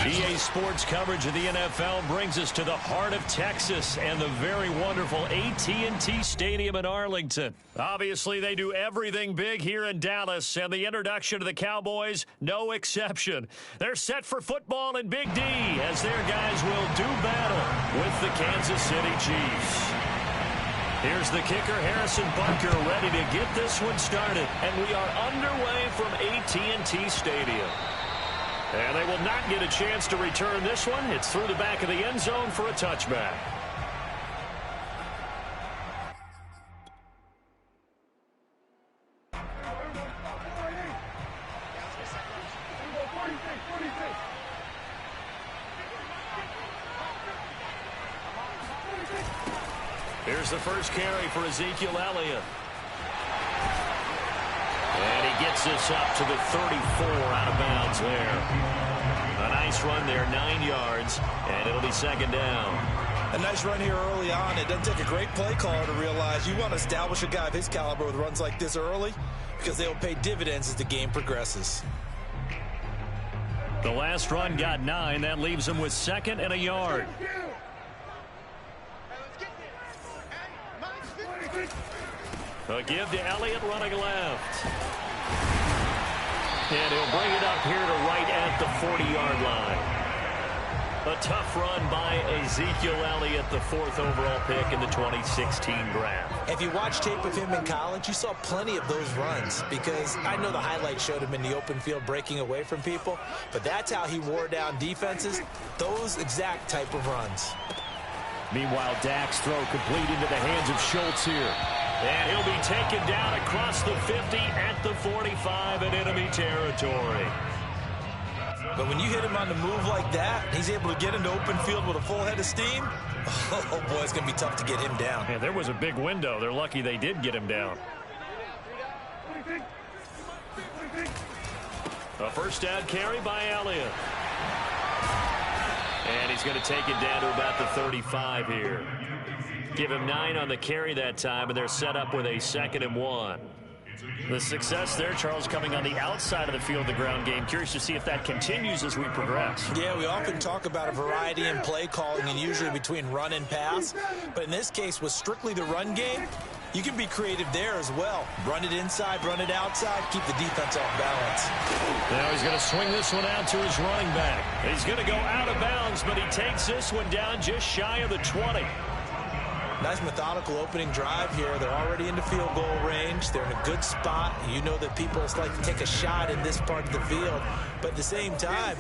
EA Sports coverage of the NFL brings us to the heart of Texas and the very wonderful AT&T Stadium in Arlington. Obviously, they do everything big here in Dallas, and the introduction to the Cowboys, no exception. They're set for football in Big D as their guys will do battle with the Kansas City Chiefs. Here's the kicker, Harrison Butker, ready to get this one started, and we are underway from AT&T Stadium. And they will not get a chance to return this one. It's through the back of the end zone for a touchback. Here's the first carry for Ezekiel Elliott. And he gets this up to the 34 out of bounds there. A nice run there, 9 yards, and it'll be second down. A nice run here early on. It doesn't take a great play caller to realize you want to establish a guy of his caliber with runs like this early because they will pay dividends as the game progresses. The last run got 9. That leaves him with second and a yard. A give to Elliott running left. And he'll bring it up here to right at the 40-yard line. A tough run by Ezekiel Elliott, the 4th overall pick in the 2016 draft. If you watch tape of him in college, you saw plenty of those runs because I know the highlights showed him in the open field breaking away from people, but that's how he wore down defenses, those exact type of runs. Meanwhile, Dak's throw complete into the hands of Schultz here. And he'll be taken down across the 50 at the 45 in enemy territory. But when you hit him on the move like that, he's able to get into open field with a full head of steam. Oh, boy, it's going to be tough to get him down. Yeah, there was a big window. They're lucky they did get him down. A first down carry by Elliott. And he's going to take it down to about the 35 here. Give him 9 on the carry that time, and they're set up with a 2nd and 1. The success there, Charles, coming on the outside of the field, the ground game. Curious to see if that continues as we progress. Yeah, we often talk about a variety in play calling and usually between run and pass. But in this case, with strictly the run game, you can be creative there as well. Run it inside, run it outside, keep the defense off balance. Now he's going to swing this one out to his running back. He's going to go out of bounds, but he takes this one down just shy of the 20. Nice methodical opening drive here. They're already into field goal range. They're in a good spot. You know that people like to take a shot in this part of the field. But at the same time,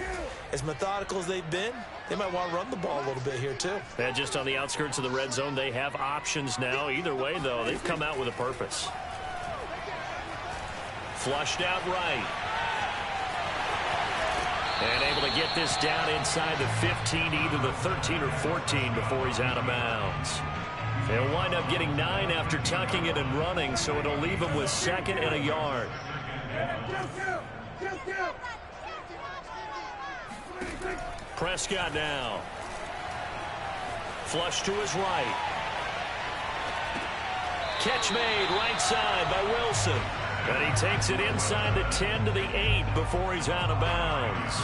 as methodical as they've been, they might want to run the ball a little bit here too. And just on the outskirts of the red zone, they have options now. Either way, though, they've come out with a purpose. Flushed out right. And able to get this down inside the 15, either the 13 or 14 before he's out of bounds. They'll wind up getting 9 after tucking it and running, so it'll leave him with 2nd and a yard. Prescott now. Flush to his right. Catch made right side by Wilson. And he takes it inside the 10 to the 8 before he's out of bounds.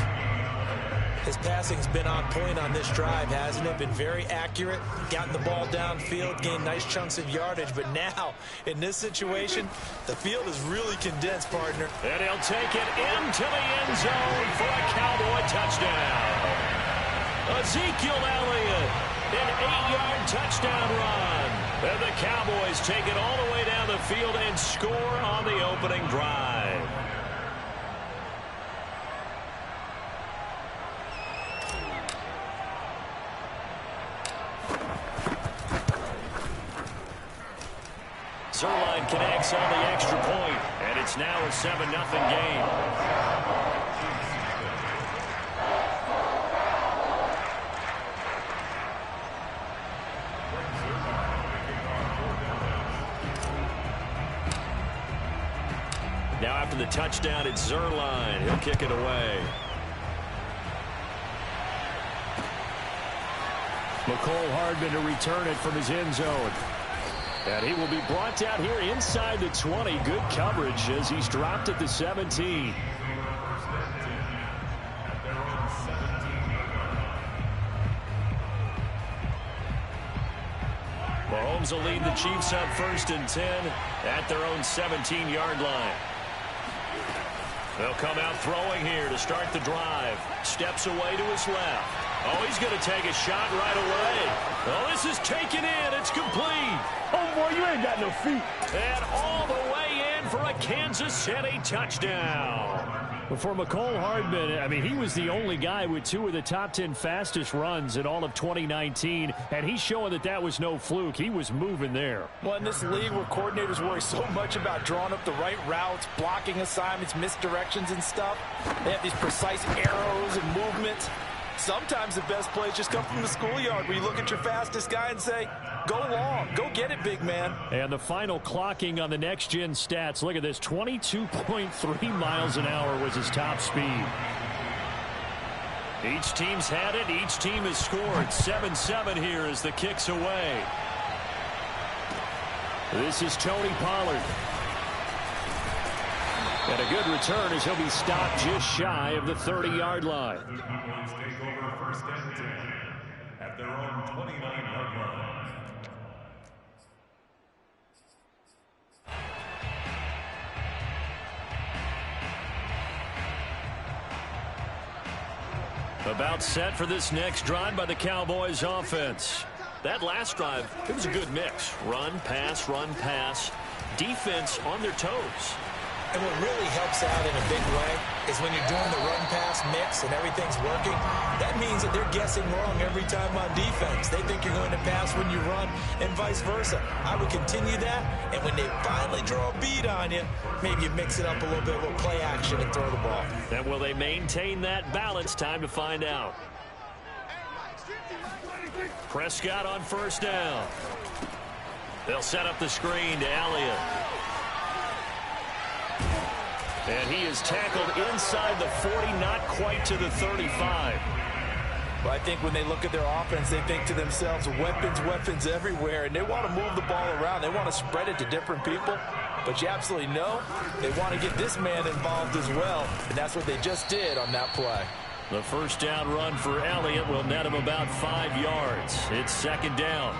His passing's been on point on this drive, hasn't it? Been very accurate, gotten the ball downfield, gained nice chunks of yardage. But now, in this situation, the field is really condensed, partner. And he'll take it into the end zone for a Cowboy touchdown. Ezekiel Elliott, an 8-yard touchdown run. And the Cowboys take it all the way down the field and score on the opening drive. Zerline connects on the extra point, and it's now a 7-0 game. Now after the touchdown, it's Zerline. He'll kick it away. McCole Hardman to return it from his end zone. And he will be brought down here inside the 20. Good coverage as he's dropped at the 17. Mahomes will lead the Chiefs up 1st and 10 at their own 17-yard line. They'll come out throwing here to start the drive. Steps away to his left. Oh, he's going to take a shot right away. Oh, this is taken in. It's complete. Oh, boy, you ain't got no feet. And all the way in for a Kansas City touchdown. For McCole Hardman, I mean, he was the only guy with 2 of the top 10 fastest runs in all of 2019, and he's showing that that was no fluke. He was moving there. Well, in this league where coordinators worry so much about drawing up the right routes, blocking assignments, misdirections and stuff, they have these precise arrows and movements. Sometimes the best plays just come from the schoolyard where you look at your fastest guy and say, go long, go get it, big man. And the final clocking on the next-gen stats, look at this, 22.3 miles an hour was his top speed. Each team's had it, each team has scored. 7-7 here as the kick's away. This is Tony Pollard. And a good return as he'll be stopped just shy of the 30-yard line. Take over 1st and 10 at their own 29-yard line. About set for this next drive by the Cowboys offense. That last drive, it was a good mix. Run, pass, defense on their toes. And what really helps out in a big way is when you're doing the run-pass mix and everything's working, that means that they're guessing wrong every time on defense. They think you're going to pass when you run and vice versa. I would continue that, and when they finally draw a beat on you, maybe you mix it up a little bit with play action and throw the ball. And will they maintain that balance? Time to find out. Prescott on 1st down. They'll set up the screen to Elliott. And he is tackled inside the 40, not quite to the 35. Well, I think when they look at their offense, they think to themselves, weapons everywhere, and they want to move the ball around. They want to spread it to different people. But you absolutely know they want to get this man involved as well, and that's what they just did on that play. The 1st down run for Elliott will net him about 5 yards. It's 2nd down.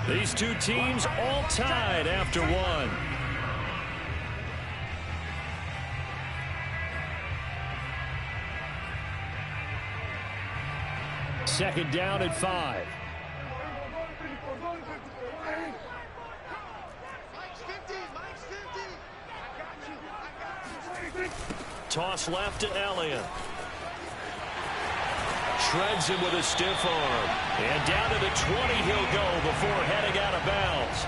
These two teams all tied after one. Second down at 5. Toss left to Elliott. Shreds him with a stiff arm. And down to the 20 he'll go before heading out of bounds.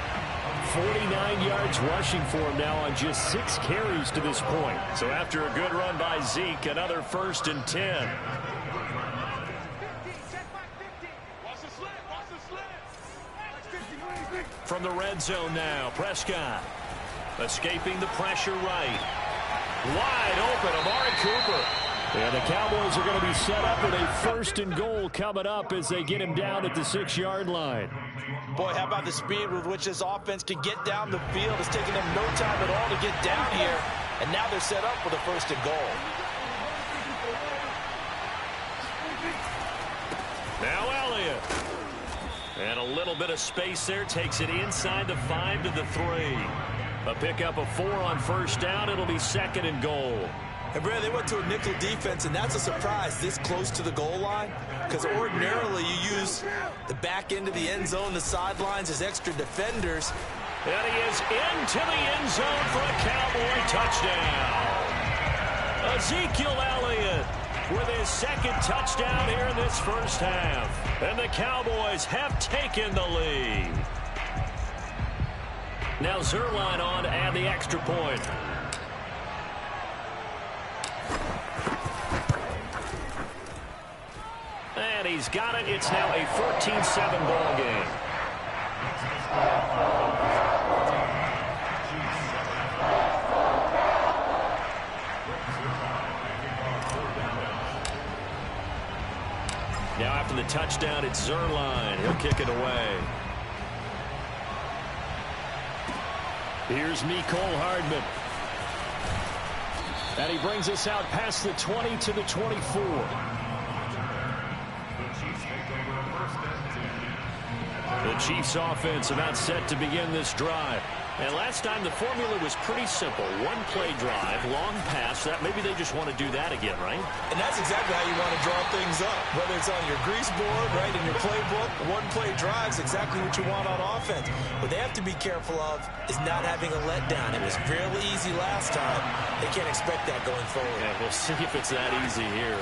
49 yards rushing for him now on just 6 carries to this point. So after a good run by Zeke, another 1st and 10. From the red zone now, Prescott. Escaping the pressure right. Wide open, Amari Cooper. And the Cowboys are going to be set up with a 1st and goal coming up as they get him down at the 6-yard line. Boy, how about the speed with which this offense can get down the field? It's taking them no time at all to get down here. And now they're set up with a 1st and goal. Now Elliott. And a little bit of space there. Takes it inside the 5 to the 3. A pickup of 4 on 1st down. It'll be 2nd and goal. And Brad, they went to a nickel defense, and that's a surprise this close to the goal line, because ordinarily you use the back end of the end zone, the sidelines as extra defenders. And he is into the end zone for a Cowboy touchdown. Ezekiel Elliott with his 2nd touchdown here in this 1st half. And the Cowboys have taken the lead. Now Zerline on to add the extra point. And he's got it. It's now a 14-7 ball game. Now after the touchdown, it's Zerline. He'll kick it away. Here's McCole Hardman. And he brings us out past the 20 to the 24. The Chiefs offense about set to begin this drive. And last time the formula was pretty simple. One play drive, long pass. That maybe they just want to do that again, right? And that's exactly how you want to draw things up. Whether it's on your grease board, right, in your playbook, one play drive is exactly what you want on offense. What they have to be careful of is not having a letdown. It was fairly easy last time. They can't expect that going forward. Yeah, we'll see if it's that easy here.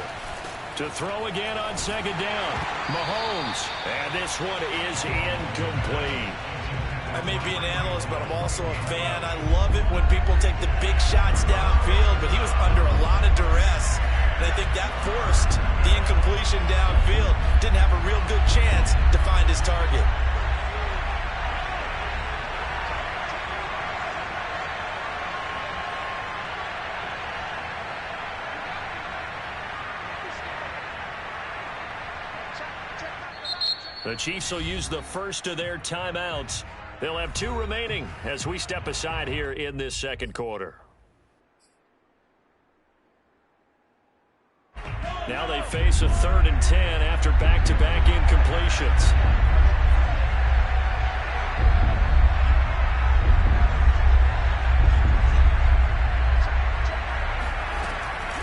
To throw again on second down, Mahomes. And this one is incomplete. I may be an analyst, but I'm also a fan. I love it when people take the big shots downfield, but he was under a lot of duress. And I think that forced the incompletion downfield. Didn't have a real good chance to find his target. The Chiefs will use the first of their timeouts. They'll have 2 remaining as we step aside here in this second quarter. Now they face a 3rd and 10 after back-to-back incompletions.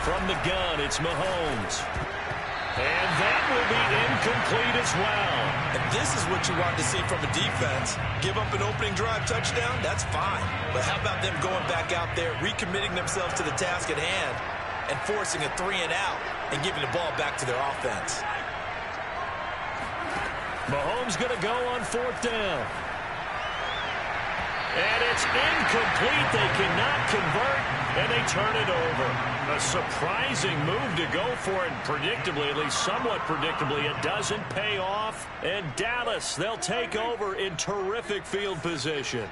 From the gun, it's Mahomes. And that will be incomplete as well. And this is what you want to see from a defense. Give up an opening drive touchdown, that's fine. But how about them going back out there, recommitting themselves to the task at hand, and forcing a 3 and out and giving the ball back to their offense. Mahomes going to go on 4th down. And it's incomplete. They cannot convert, and they turn it over. A surprising move to go for it. Predictably, at least somewhat predictably, it doesn't pay off. And Dallas, they'll take over in terrific field position.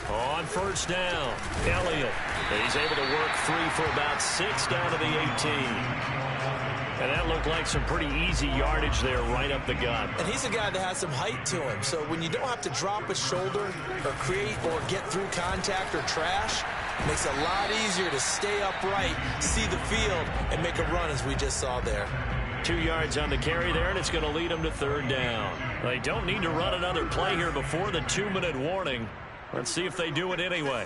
On 1st down, Elliott. He's able to work free for about 6 down to the 18. And that looked like some pretty easy yardage there right up the gut. And he's a guy that has some height to him. So when you don't have to drop a shoulder or create or get through contact or trash, it makes it a lot easier to stay upright, see the field, and make a run as we just saw there. 2 yards on the carry there, and it's going to lead them to 3rd down. They don't need to run another play here before the 2-minute warning. Let's see if they do it anyway.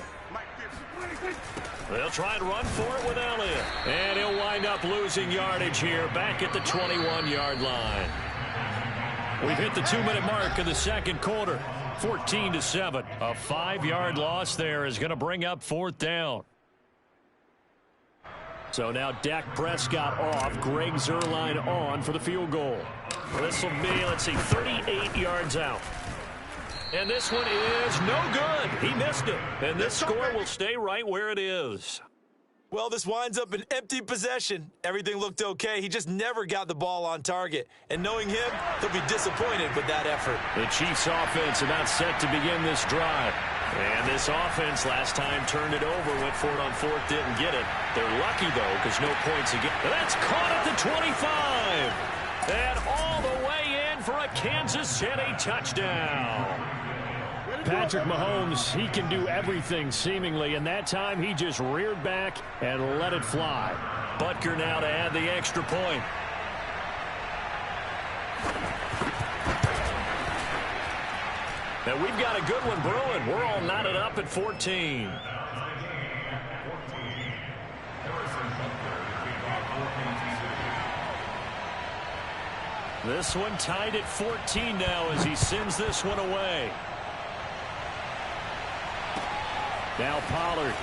They'll try and run for it with Elliott. And he'll wind up losing yardage here back at the 21-yard line. We've hit the 2-minute mark of the second quarter. 14-7. A 5-yard loss there is going to bring up 4th down. So now Dak Prescott off, Greg Zuerlein on for the field goal. This will be, let's see, 38 yards out. And this one is no good. He missed it. And this score will stay right where it is. Well, this winds up an empty possession. Everything looked okay. He just never got the ball on target. And knowing him, he'll be disappointed with that effort. The Chiefs offense about set to begin this drive. And this offense last time turned it over, went for it on 4th, didn't get it. They're lucky, though, because no points again. That's caught at the 25. And all the way in for a Kansas City touchdown. Patrick Mahomes, he can do everything seemingly, and that time he just reared back and let it fly. Butker now to add the extra point. Now we've got a good one brewing. We're all knotted up at 14. This one tied at 14 now as he sends this one away. Now Pollard.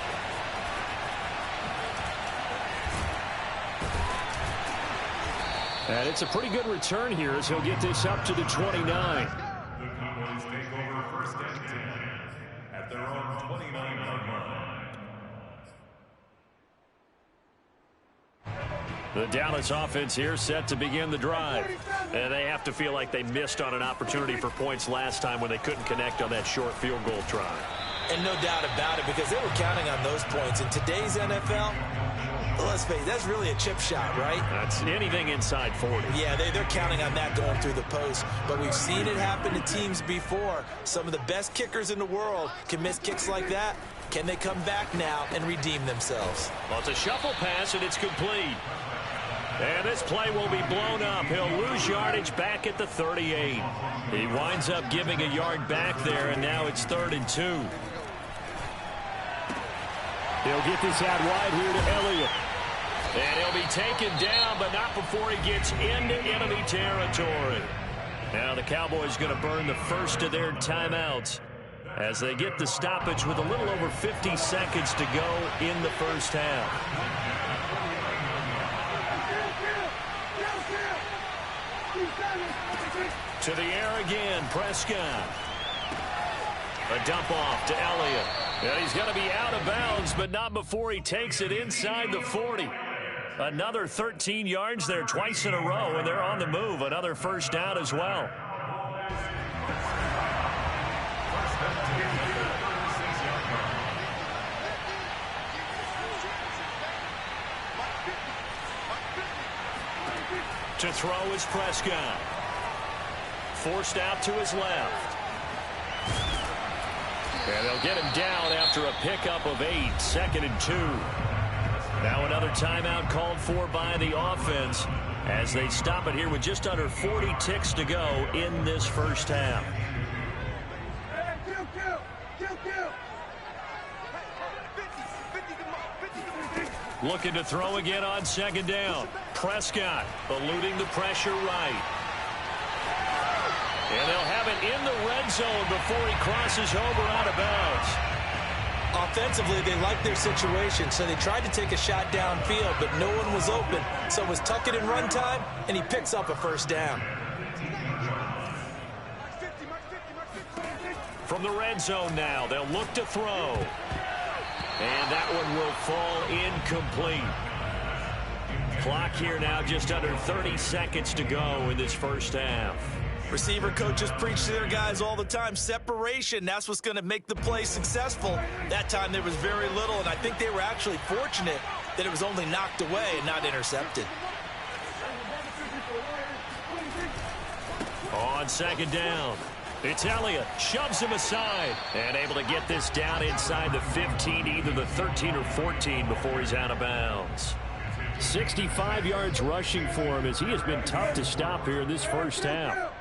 And it's a pretty good return here as he'll get this up to the 29. The Cowboys take over 1st and 10 at their own 29-yard line. The Dallas offense here set to begin the drive. And they have to feel like they missed on an opportunity for points last time when they couldn't connect on that short field goal try. And no doubt about it, because they were counting on those points. In today's NFL, let's face it, that's really a chip shot, right? That's anything inside 40. Yeah, they're counting on that going through the post. But we've seen it happen to teams before. Some of the best kickers in the world can miss kicks like that. Can they come back now and redeem themselves? Well, it's a shuffle pass, and it's complete. And this play will be blown up. He'll lose yardage back at the 38. He winds up giving a yard back there, and now it's 3rd and 2. He'll get this out wide here to Elliott. And he'll be taken down, but not before he gets into enemy territory. Now the Cowboys going to burn the first of their timeouts as they get the stoppage with a little over 50 seconds to go in the first half. To the air again, Prescott. A dump off to Elliott. And he's going to be out of bounds, but not before he takes it inside the 40. Another 13 yards there twice in a row, and they're on the move. Another first down as well. To throw is Prescott. Forced out to his left. And they'll get him down after a pickup of 8. 2nd and 2. Now another timeout called for by the offense as they stop it here with just under 40 ticks to go in this first half. Looking to throw again on 2nd down. Prescott eluding the pressure right. And they'll have it in the red zone before he crosses over out of bounds. Offensively, they liked their situation, so they tried to take a shot downfield, but no one was open. So it was tuck it in run time, and he picks up a first down. From the red zone now, they'll look to throw. And that one will fall incomplete. Clock here now just under 30 seconds to go in this first half. Receiver coaches preach to their guys all the time. Separation, that's what's going to make the play successful. That time there was very little, and I think they were actually fortunate that it was only knocked away and not intercepted. On 2nd down, it's Elliott. Shoves him aside and able to get this down inside the 15, either the 13 or 14 before he's out of bounds. 65 yards rushing for him as he has been tough to stop here in this first half.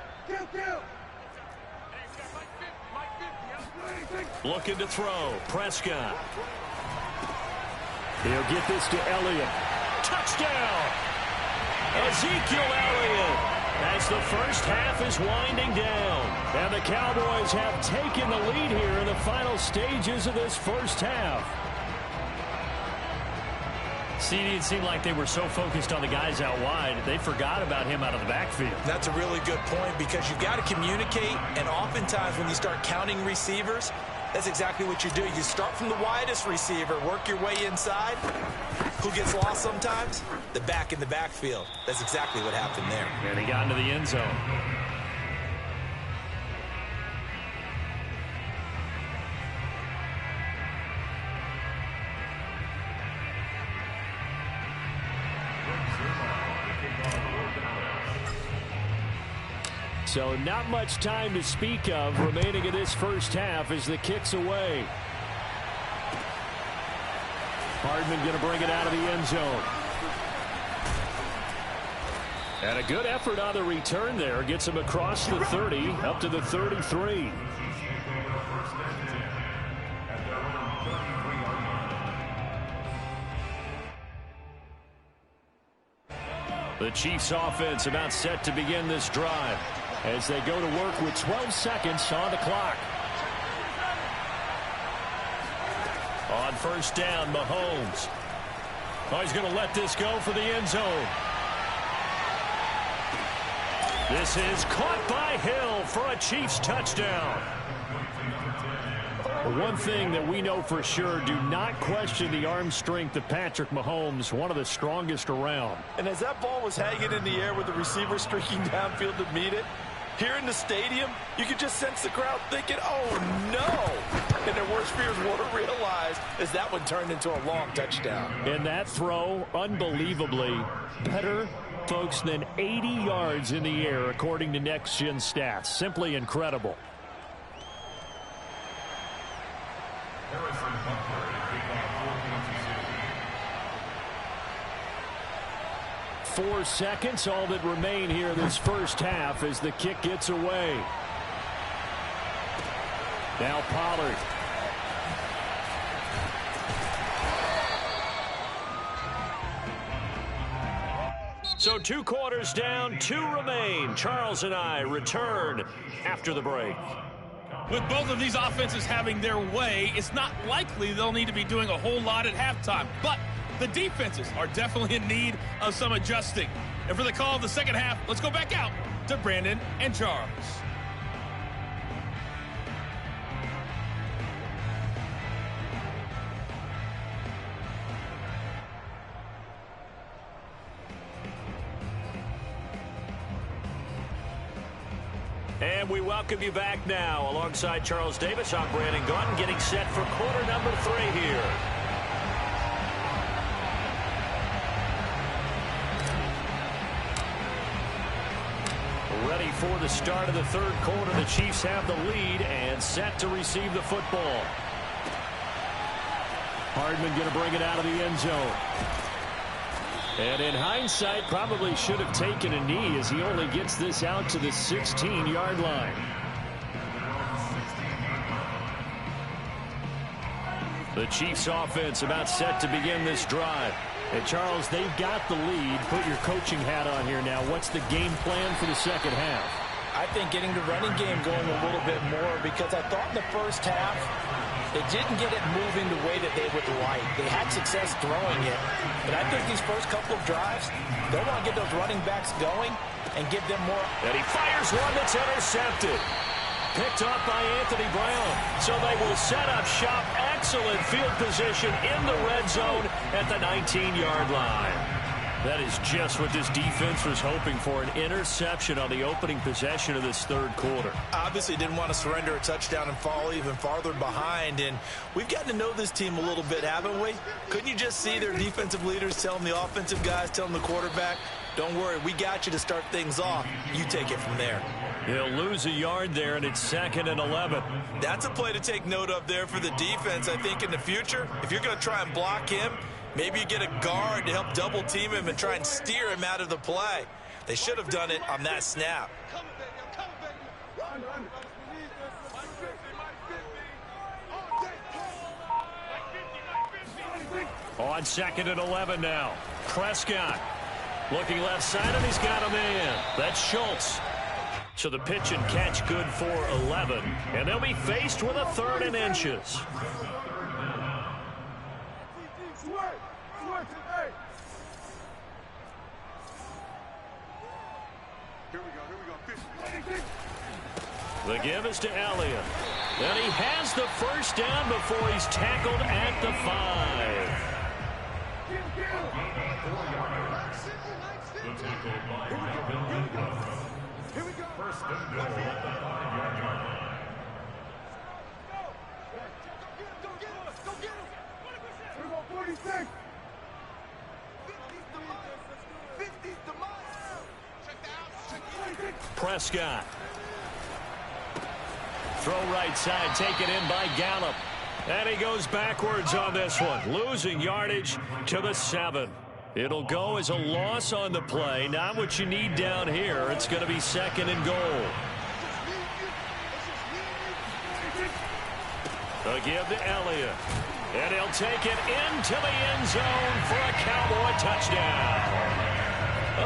Looking to throw. Prescott. He'll get this to Elliott. Touchdown! Ezekiel Elliott as the first half is winding down. And the Cowboys have taken the lead here in the final stages of this first half. See, it seemed like they were so focused on the guys out wide, they forgot about him out of the backfield. That's a really good point because you've got to communicate, and oftentimes when you start counting receivers, that's exactly what you do. You start from the widest receiver, work your way inside. Who gets lost sometimes? The back in the backfield. That's exactly what happened there. And he got into the end zone. So not much time to speak of remaining in this first half as the kick's away. Hardman going to bring it out of the end zone. And a good effort on the return there. Gets him across the 30 up to the 33. The Chiefs offense about set to begin this drive as they go to work with 12 seconds on the clock. On first down, Mahomes. Oh, he's going to let this go for the end zone. This is caught by Hill for a Chiefs touchdown. One thing that we know for sure, do not question the arm strength of Patrick Mahomes, one of the strongest around. And as that ball was hanging in the air with the receiver streaking downfield to meet it, Here in the stadium, you can just sense the crowd thinking, oh, no. And their worst fears weren't realized as that one turned into a long touchdown. And that throw, unbelievably, better, folks, than 80 yards in the air, according to Next Gen Stats. Simply incredible. 4 seconds, all that remain here this first half as the kick gets away. Now Pollard. So 2 quarters down, 2 remain. Charles and I return after the break. With both of these offenses having their way, it's not likely they'll need to be doing a whole lot at halftime. But the defenses are definitely in need of some adjusting. And for the call of the second half, let's go back out to Brandon and Charles. And we welcome you back now. Alongside Charles Davis, I'm Brandon Gaudin, getting set for quarter number 3 here. Ready for the start of the third quarter. The Chiefs have the lead and set to receive the football. Hardman going to bring it out of the end zone. And in hindsight, probably should have taken a knee as he only gets this out to the 16-yard line. The Chiefs offense about set to begin this drive. And Charles, they've got the lead. Put your coaching hat on here now. What's the game plan for the second half? I think getting the running game going a little bit more, because I thought in the first half they didn't get it moving the way that they would like. They had success throwing it. But I think these first couple of drives, they'll want to get those running backs going and give them more. And he fires one that's intercepted. Picked up by Anthony Brown. So they will set up shop. Excellent field position in the red zone at the 19-yard line. That is just what this defense was hoping for, an interception on the opening possession of this third quarter. Obviously didn't want to surrender a touchdown and fall even farther behind. And we've gotten to know this team a little bit, haven't we? Couldn't you just see their defensive leaders telling the offensive guys, telling the quarterback, don't worry, we got you to start things off. You take it from there. He'll lose a yard there, and it's 2nd and 11. That's a play to take note of there for the defense. I think in the future, if you're going to try and block him, maybe you get a guard to help double team him and try and steer him out of the play. They should have done it on that snap. On 2nd and 11 now. Prescott looking left side, and he's got a man. That's Schultz. So the pitch and catch good for 11. And they'll be faced with a 3rd and inches. The give is to Elliott. And he has the first down before he's tackled at the 5. First and goal at the 5-yard line. Prescott. Throw right side, taken in by Gallup. And he goes backwards on this one, losing yardage to the 7. It'll go as a loss on the play. Not what you need down here. It's going to be 2nd and goal. A give to Elliott. And he'll take it into the end zone for a Cowboy touchdown.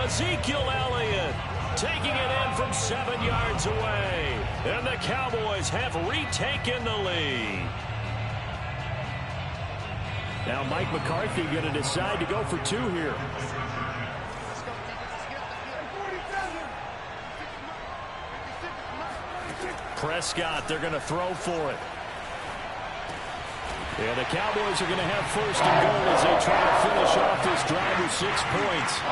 Ezekiel Elliott taking it in from 7 yards away. And the Cowboys have retaken the lead. Now Mike McCarthy going to decide to go for 2 here. Prescott, they're going to throw for it. And the Cowboys are going to have 1st and goal as they try to finish off this drive with 6 points.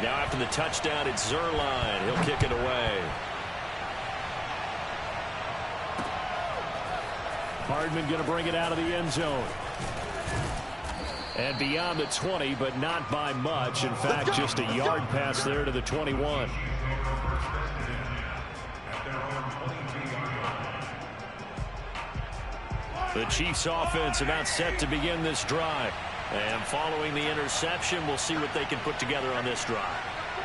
Now after the touchdown, it's Zerline. He'll kick it away. Hardman going to bring it out of the end zone. And beyond the 20, but not by much. In fact, just a yard pass there to the 21. The Chiefs offense about set to begin this drive. And following the interception, we'll see what they can put together on this drive.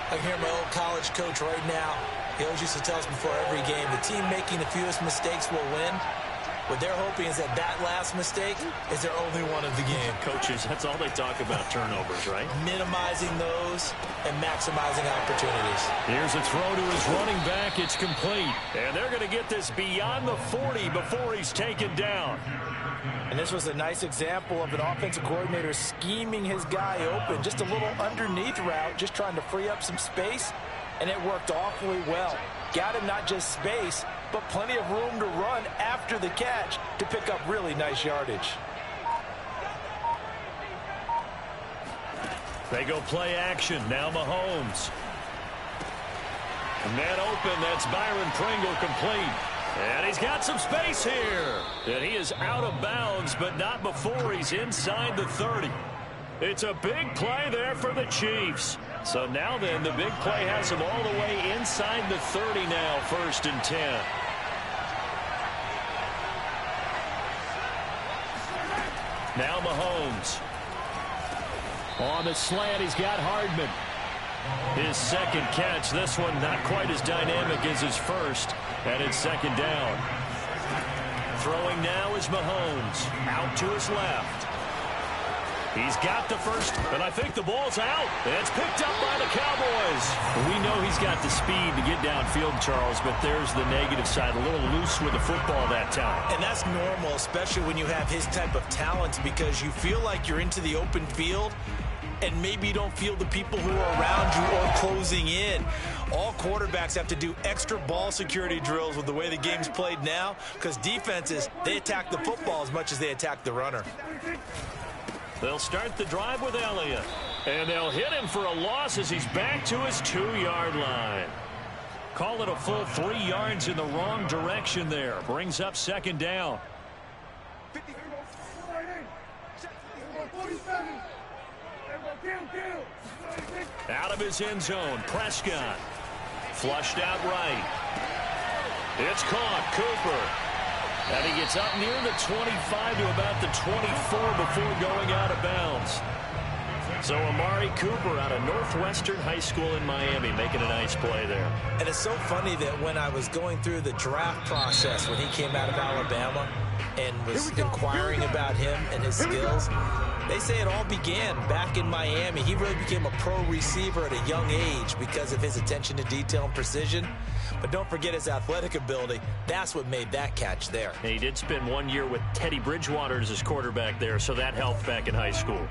I can hear my old college coach right now. He always used to tell us before every game, the team making the fewest mistakes will win. What they're hoping is that last mistake is their only one of the game. Coaches, that's all they talk about, turnovers, right? Minimizing those and maximizing opportunities. Here's a throw to his running back. It's complete. And they're going to get this beyond the 40 before he's taken down. And this was a nice example of an offensive coordinator scheming his guy open. Just a little underneath route, just trying to free up some space, and it worked awfully well. Got him not just space, but plenty of room to run after the catch to pick up really nice yardage. They go play action. Now Mahomes. Man open. That's Byron Pringle complete. And he's got some space here. And he is out of bounds, but not before he's inside the 30. It's a big play there for the Chiefs. So now then, the big play has him all the way inside the 30 now, 1st and 10. Now Mahomes. On the slant, he's got Hardman. His second catch. This one not quite as dynamic as his first. And it's 2nd down. Throwing now is Mahomes. Out to his left. He's got the first, and I think the ball's out. And it's picked up by the Cowboys. We know he's got the speed to get downfield, Charles, but there's the negative side. A little loose with the football that time. And that's normal, especially when you have his type of talent, because you feel like you're into the open field and maybe you don't feel the people who are around you or closing in. All quarterbacks have to do extra ball security drills with the way the game's played now, because defenses, they attack the football as much as they attack the runner. They'll start the drive with Elliott. And they'll hit him for a loss as he's back to his 2-yard line. Call it a full 3 yards in the wrong direction there. Brings up 2nd down. Out of his end zone, Prescott. Flushed out right. It's caught, Cooper. And he gets up near the 25 to about the 24 before going out of bounds. So Amari Cooper out of Northwestern High School in Miami making a nice play there. And it's so funny that when I was going through the draft process when he came out of Alabama and was inquiring about him and his skills, they say it all began back in Miami. He really became a pro receiver at a young age because of his attention to detail and precision. But don't forget his athletic ability. That's what made that catch there. And he did spend 1 year with Teddy Bridgewater as his quarterback there, so that helped back in high school.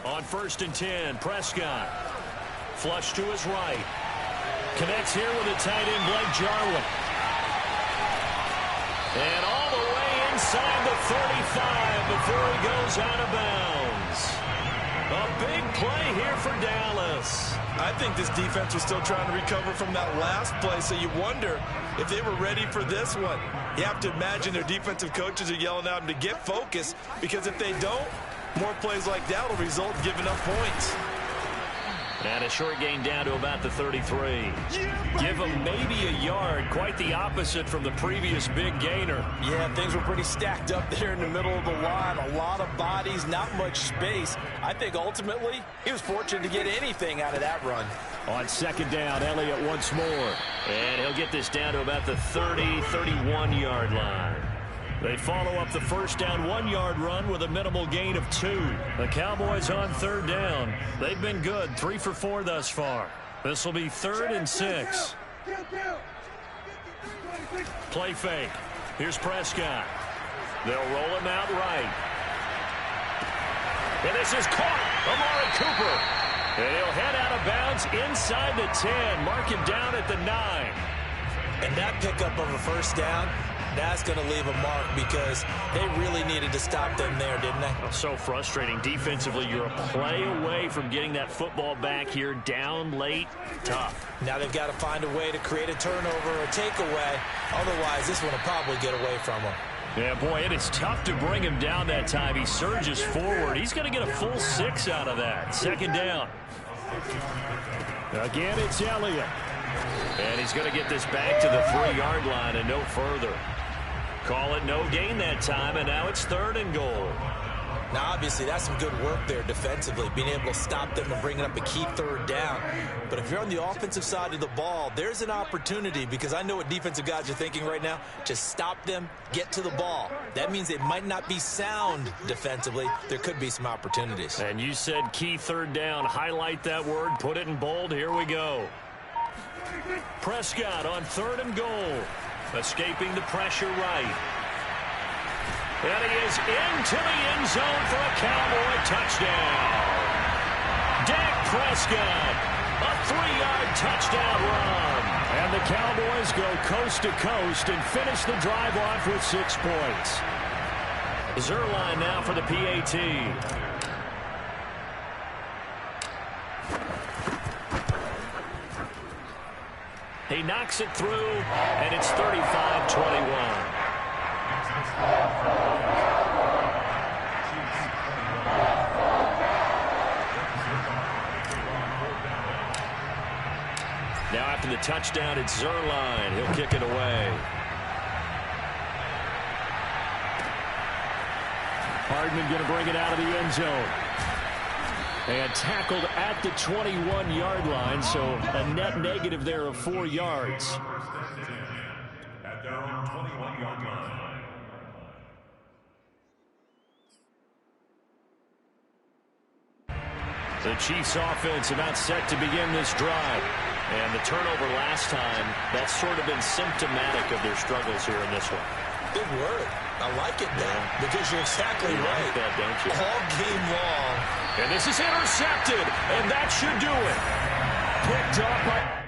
On 1st and 10, Prescott. Flush to his right. Connects here with a tight end, Blake Jarwin. And all the way inside the 35 before he goes out of bounds. A big play here for Dallas. I think this defense was still trying to recover from that last play, so you wonder if they were ready for this one. You have to imagine their defensive coaches are yelling at them to get focused, because if they don't, more plays like that will result in giving up points. And a short gain down to about the 33. Give him maybe a yard. Quite the opposite from the previous big gainer. Yeah, things were pretty stacked up there in the middle of the line. A lot of bodies, not much space. I think ultimately he was fortunate to get anything out of that run. On 2nd down, Elliott once more. And he'll get this down to about the 30, 31-yard line. They follow up the first down 1-yard run with a minimal gain of 2. The Cowboys on 3rd down. They've been good, 3 for 4 thus far. This will be 3rd and 6. Play fake. Here's Prescott. They'll roll him out right. And this is caught. Amari Cooper. And he'll head out of bounds inside the 10. Mark him down at the 9. And that pickup of a first down, that's going to leave a mark because they really needed to stop them there, didn't they? So frustrating. Defensively, you're a play away from getting that football back here down late. Tough. Now they've got to find a way to create a turnover or a takeaway. Otherwise, this one will probably get away from them. Yeah, boy, it is tough to bring him down that time. He surges forward. He's going to get a full 6 out of that. Second down. Again, it's Elliott. And he's going to get this back to the 3-yard line and no further. Call it no gain that time, and now it's 3rd and goal. Now, obviously, that's some good work there defensively, being able to stop them and bringing up a key 3rd down. But if you're on the offensive side of the ball, there's an opportunity, because I know what defensive guys are thinking right now. Just stop them, get to the ball. That means they might not be sound defensively. There could be some opportunities. And you said key 3rd down. Highlight that word, put it in bold. Here we go. Prescott on 3rd and goal. Escaping the pressure right. And he is into the end zone for a Cowboy touchdown. Dak Prescott, a 3-yard touchdown run. And the Cowboys go coast to coast and finish the drive off with 6 points. Zerline now for the PAT. He knocks it through, and it's 35-21. Now after the touchdown, it's Zerline. He'll kick it away. Hardman going to bring it out of the end zone. And tackled at the 21-yard line, so a net negative there of 4 yards. At their own 21-yard line. The Chiefs offense about set to begin this drive. And the turnover last time, that's sort of been symptomatic of their struggles here in this one. Good word. I like it now because you're exactly right. Like that, don't you? All game long. And this is intercepted, and that should do it. Picked up by...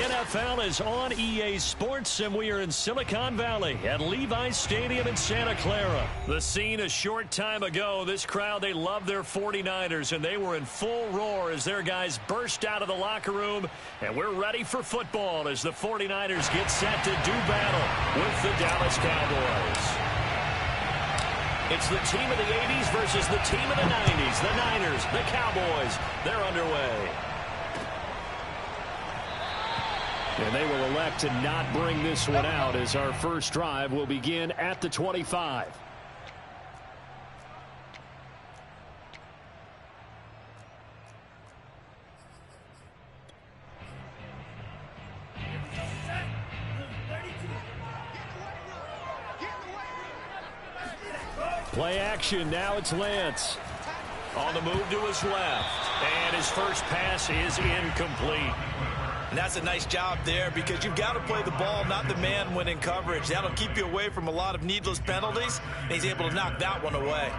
NFL is on EA Sports, and we are in Silicon Valley at Levi's Stadium in Santa Clara. The scene a short time ago. This crowd, they love their 49ers, and they were in full roar as their guys burst out of the locker room. And we're ready for football as the 49ers get set to do battle with the Dallas Cowboys. It's the team of the 80s versus the team of the 90s. The Niners, the Cowboys, they're underway. And they will elect to not bring this one out as our first drive will begin at the 25. Play action. Now it's Lance. On the move to his left. And his first pass is incomplete. And that's a nice job there because you've got to play the ball, not the man when in coverage. That'll keep you away from a lot of needless penalties, and he's able to knock that one away.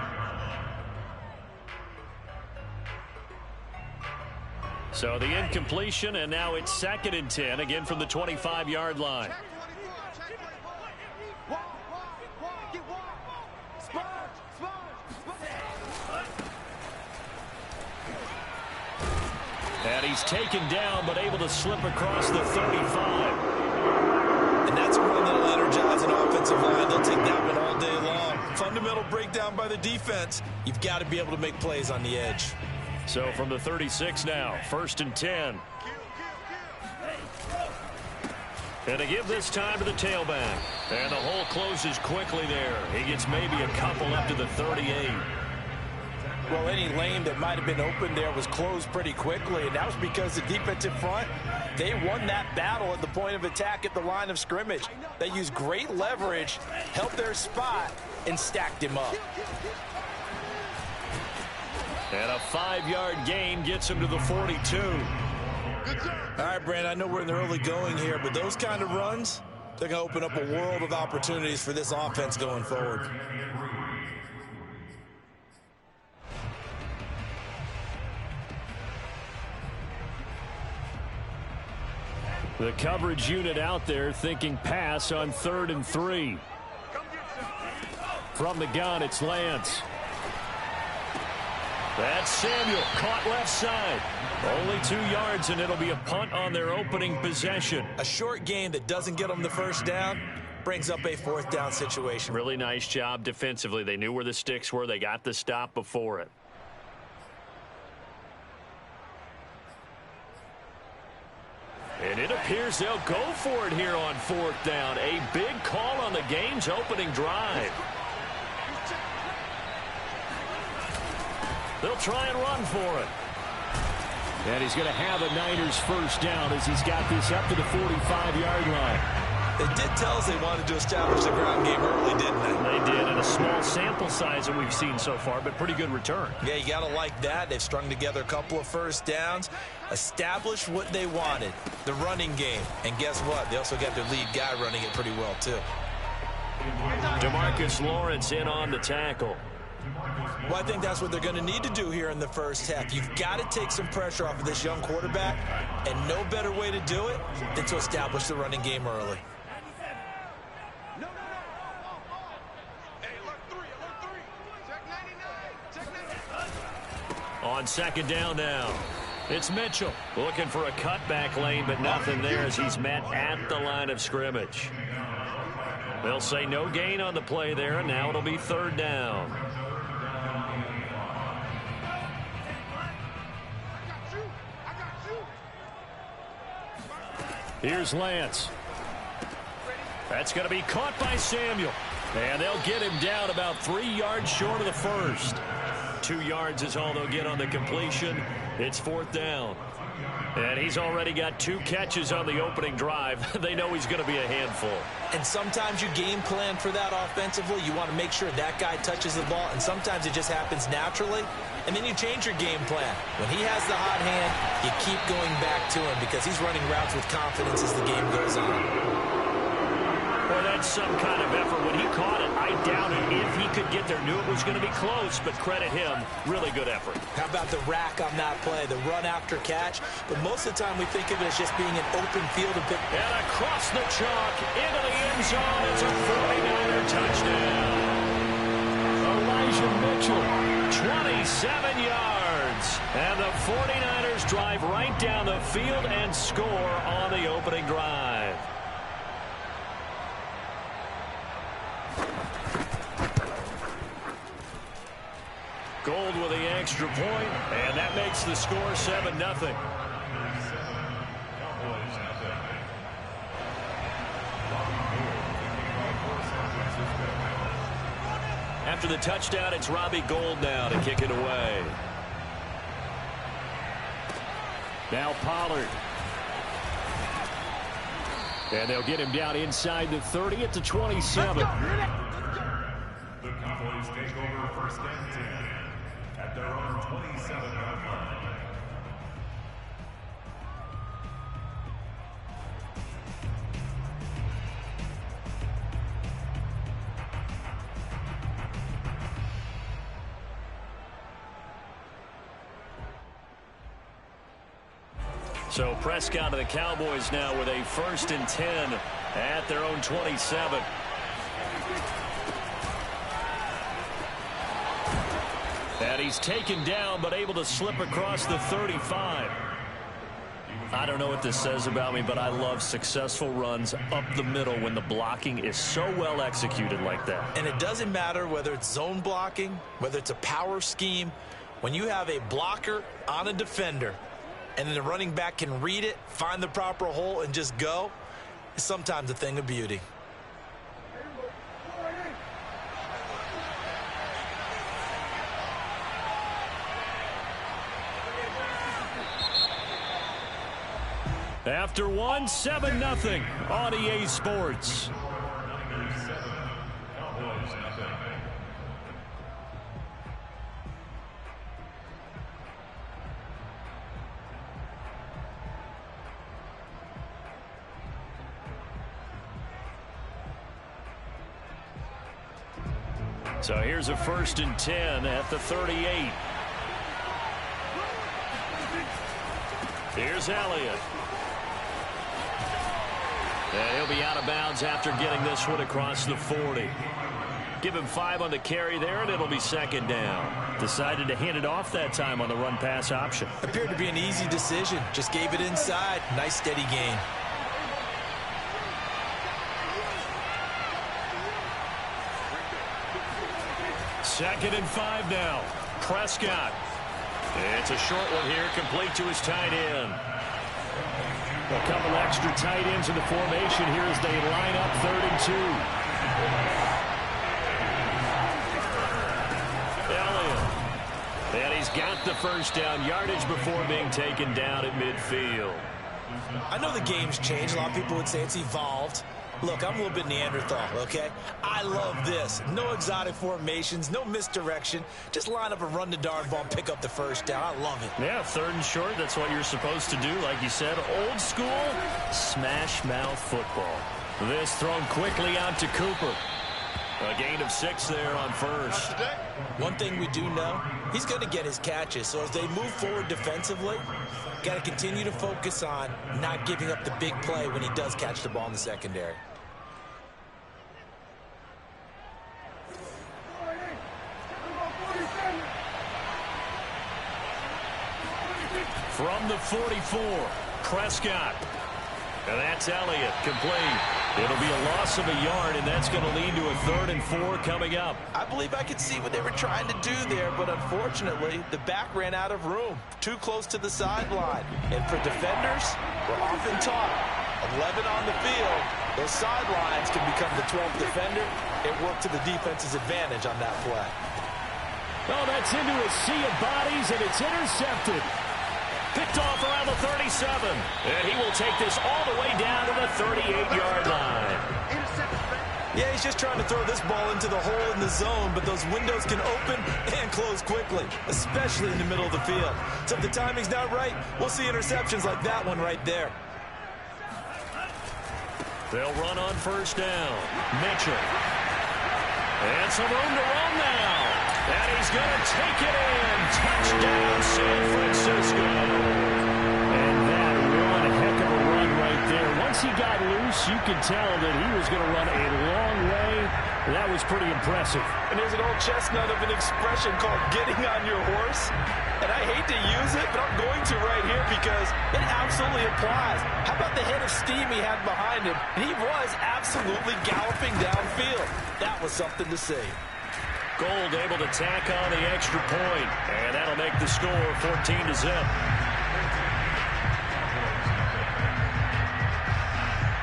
So the incompletion, and now it's 2nd and 10, again from the 25-yard line. And he's taken down, but able to slip across the 35. And that's a run that'll energize an offensive line. They'll take that one all day long. Fundamental breakdown by the defense. You've got to be able to make plays on the edge. So from the 36 now, 1st and 10. And to give this time to the tailback. And the hole closes quickly there. He gets maybe a couple up to the 38. Well, any lane that might have been open there was closed pretty quickly, and that was because the defensive front, they won that battle at the point of attack at the line of scrimmage. They used great leverage, helped their spot, and stacked him up. And a 5-yard gain gets him to the 42. All right, Brandon, I know we're in the early going here, but those kind of runs, they're going to open up a world of opportunities for this offense going forward. The coverage unit out there thinking pass on 3rd and 3. From the gun, it's Lance. That's Samuel, caught left side. Only 2 yards, and it'll be a punt on their opening possession. A short game that doesn't get them the first down brings up a 4th down situation. Really nice job defensively. They knew where the sticks were. They got the stop before it. And it appears they'll go for it here on 4th down. A big call on the game's opening drive. They'll try and run for it. And he's going to have a Niners first down as he's got this up to the 45-yard line. They did tell us they wanted to establish the ground game early, didn't they? They did, in a small sample size that we've seen so far, but pretty good return. Yeah, you got to like that. They've strung together a couple of first downs, established what they wanted, the running game. And guess what? They also got their lead guy running it pretty well, too. DeMarcus Lawrence in on the tackle. Well, I think that's what they're going to need to do here in the first half. You've got to take some pressure off of this young quarterback, and no better way to do it than to establish the running game early. On 2nd down now, it's Mitchell looking for a cutback lane, but nothing there as he's met at the line of scrimmage. They'll say no gain on the play there, and now it'll be 3rd down. Here's Lance. That's going to be caught by Samuel. And they'll get him down about 3 yards short of the first. 2 yards is all they'll get on the completion. It's 4th down. And he's already got 2 catches on the opening drive. They know he's going to be a handful. And sometimes you game plan for that offensively. You want to make sure that guy touches the ball, and sometimes it just happens naturally. And then you change your game plan. When he has the hot hand, you keep going back to him because he's running routes with confidence as the game goes on. Well, that had some kind of effort. When he caught it, I doubted if he could get there. Knew it was going to be close, but credit him. Really good effort. How about the rack on that play, the run after catch? But most of the time we think of it as just being an open field. And across the chalk, into the end zone. It's a 49er touchdown. Elijah Mitchell, 27 yards. And the 49ers drive right down the field and score on the opening drive. Gold with the extra point, and that makes the score 7-0. After the touchdown, it's Robbie Gould now to kick it away. Now Pollard. And they'll get him down inside the 30 at the 27. The Cowboys take over first and 10 at their own 27-yard line. So Prescott of the Cowboys now with a 1st and 10 at their own 27. And he's taken down but able to slip across the 35. I don't know what this says about me, but I love successful runs up the middle when the blocking is so well executed like that. And it doesn't matter whether it's zone blocking, whether it's a power scheme. When you have a blocker on a defender and then the running back can read it, find the proper hole, and just go, it's sometimes a thing of beauty. After one, 7-0 on EA Sports. So here's a 1st and 10 at the 38. Here's Elliott. And he'll be out of bounds after getting this one across the 40. Give him 5 on the carry there, and it'll be 2nd down. Decided to hand it off that time on the run-pass option. Appeared to be an easy decision. Just gave it inside. Nice, steady gain. Second and 5 now. Prescott. It's a short one here, complete to his tight end. A couple extra tight ends in the formation here as they line up 3rd and 2. Elliott. And he's got the 1st down yardage before being taken down at midfield. I know the game's changed. A lot of people would say it's evolved. Look, I'm a little bit Neanderthal, okay? I love this. No exotic formations, no misdirection. Just line up and run the darn ball and pick up the 1st down. I love it. Yeah, 3rd and short, that's what you're supposed to do. Like you said, old school, smash mouth football. This thrown quickly out to Cooper. A gain of 6 there on 1st. One thing we do know, he's going to get his catches. So as they move forward defensively, got to continue to focus on not giving up the big play when he does catch the ball in the secondary. From the 44, Prescott. And that's Elliott, complete. It'll be a loss of a yard, and that's going to lead to a 3rd and 4 coming up. I believe I could see what they were trying to do there, but unfortunately, the back ran out of room. Too close to the sideline. And for defenders, we're often taught, 11 on the field, those sidelines can become the 12th defender. It worked to the defense's advantage on that play. Oh, that's into a sea of bodies, and it's intercepted. Picked off around the 37. And he will take this all the way down to the 38-yard line. Yeah, he's just trying to throw this ball into the hole in the zone, but those windows can open and close quickly, especially in the middle of the field. So if the timing's not right, we'll see interceptions like that one right there. They'll run on first down. Mitchell. And some room to run now. And he's going to take it in. Touchdown, San Francisco. And that one heck of a run right there. Once he got loose, you could tell that he was going to run a long way. That was pretty impressive. And there's an old chestnut of an expression called getting on your horse. And I hate to use it, but I'm going to right here because it absolutely applies. How about the head of steam he had behind him? He was absolutely galloping downfield. That was something to see. Gold able to tack on the extra point. And that'll make the score 14-0.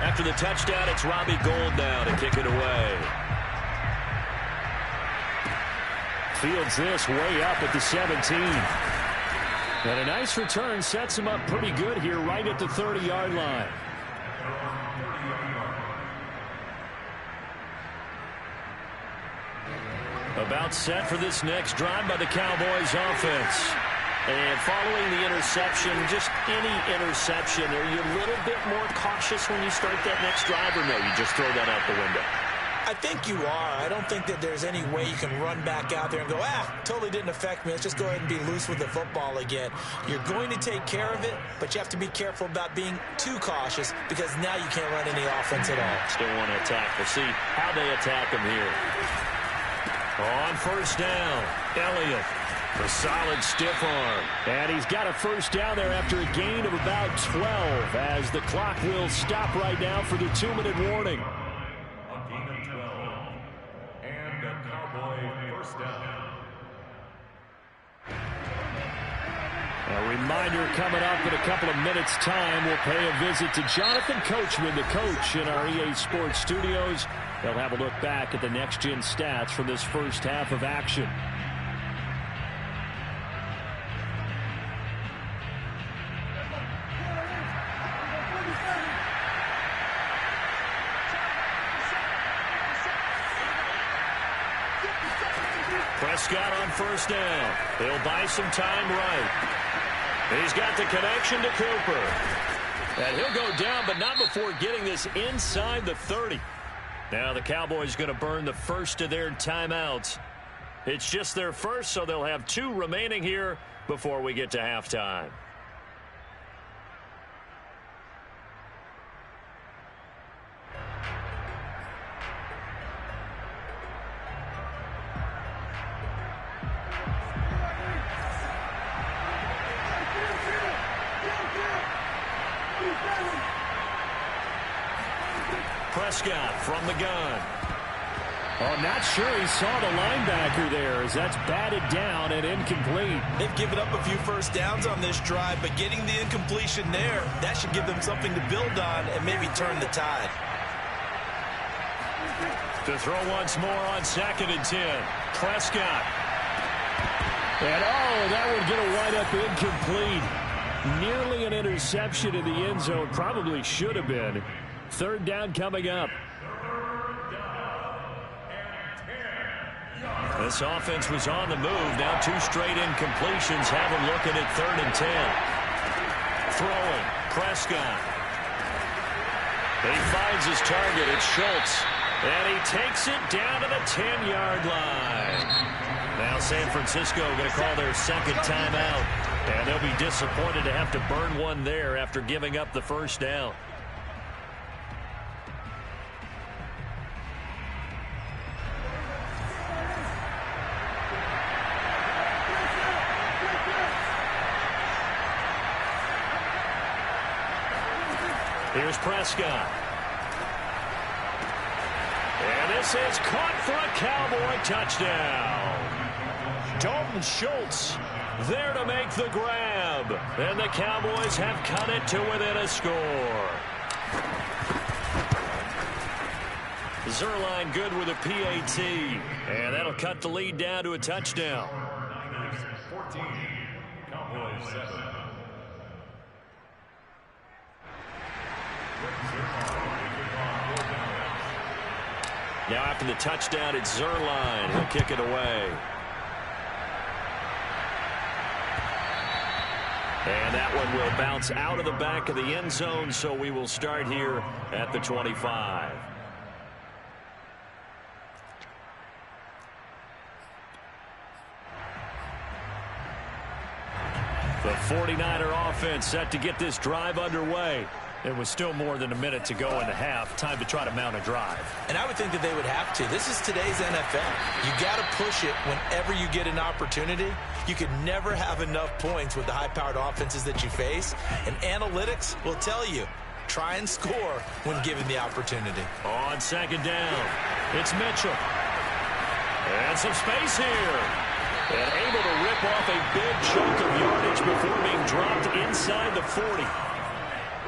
After the touchdown, it's Robbie Gould now to kick it away. Fields this way up at the 17. And a nice return sets him up pretty good here right at the 30-yard line. About set for this next drive by the Cowboys offense. And following the interception, just any interception, are you a little bit more cautious when you start that next drive, or no, you just throw that out the window? I think you are. I don't think that there's any way you can run back out there and go, totally didn't affect me. Let's just go ahead and be loose with the football again. You're going to take care of it, but you have to be careful about being too cautious because now you can't run any offense at all. Still want to attack. We'll see how they attack him here. On first down, Elliott. A solid stiff arm. And he's got a first down there after a gain of about 12 as the clock will stop right now for the 2-minute warning. A gain of 12. And a Cowboy first down. A reminder coming up in a couple of minutes' time. We'll pay a visit to Jonathan Coachman, the coach in our EA Sports studios. They'll have a look back at the next-gen stats from this first half of action. Prescott on first down. He'll buy some time right. He's got the connection to Cooper. And he'll go down, but not before getting this inside the 30. Now the Cowboys going to burn the first of their timeouts. It's just their first, so they'll have 2 remaining here before we get to halftime. Prescott from the gun. Oh, not sure he saw the linebacker there as that's batted down and incomplete. They've given up a few first downs on this drive, but getting the incompletion there, that should give them something to build on and maybe turn the tide. To throw once more on 2nd and 10. Prescott. And that would get a wind up incomplete. Nearly an interception in the end zone. Probably should have been. 3rd down coming up. This offense was on the move. Now 2 straight incompletions have them looking at 3rd and 10. Throwing. Prescott. He finds his target. It's Schultz. And he takes it down to the 10-yard line. Now San Francisco going to call their 2nd timeout. And they'll be disappointed to have to burn one there after giving up the first down. Here's Prescott. And this is caught for a Cowboy touchdown. Dalton Schultz there to make the grab. And the Cowboys have cut it to within a score. Zerline good with a PAT. And that'll cut the lead down to a touchdown. Niners 14, Cowboys 7. Now after the touchdown, it's Zerline. He'll kick it away. And that one will bounce out of the back of the end zone, so we will start here at the 25. The 49er offense set to get this drive underway. It was still more than a minute to go in the half. Time to try to mount a drive. And I would think that they would have to. This is today's NFL. You got to push it whenever you get an opportunity. You can never have enough points with the high-powered offenses that you face. And analytics will tell you, try and score when given the opportunity. On second down, it's Mitchell. And some space here. And able to rip off a big chunk of yardage before being dropped inside the 40.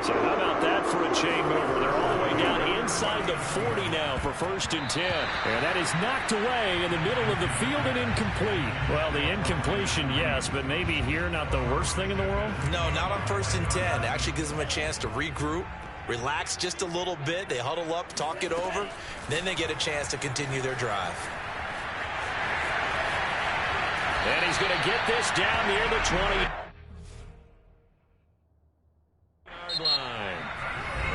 So how about that for a chain mover? They're all the way down inside the 40 now for 1st and 10. And that is knocked away in the middle of the field and incomplete. Well, the incompletion, yes, but maybe here not the worst thing in the world? No, not on 1st and 10. It actually gives them a chance to regroup, relax just a little bit. They huddle up, talk it over. Then they get a chance to continue their drive. And he's going to get this down near the 20. Line.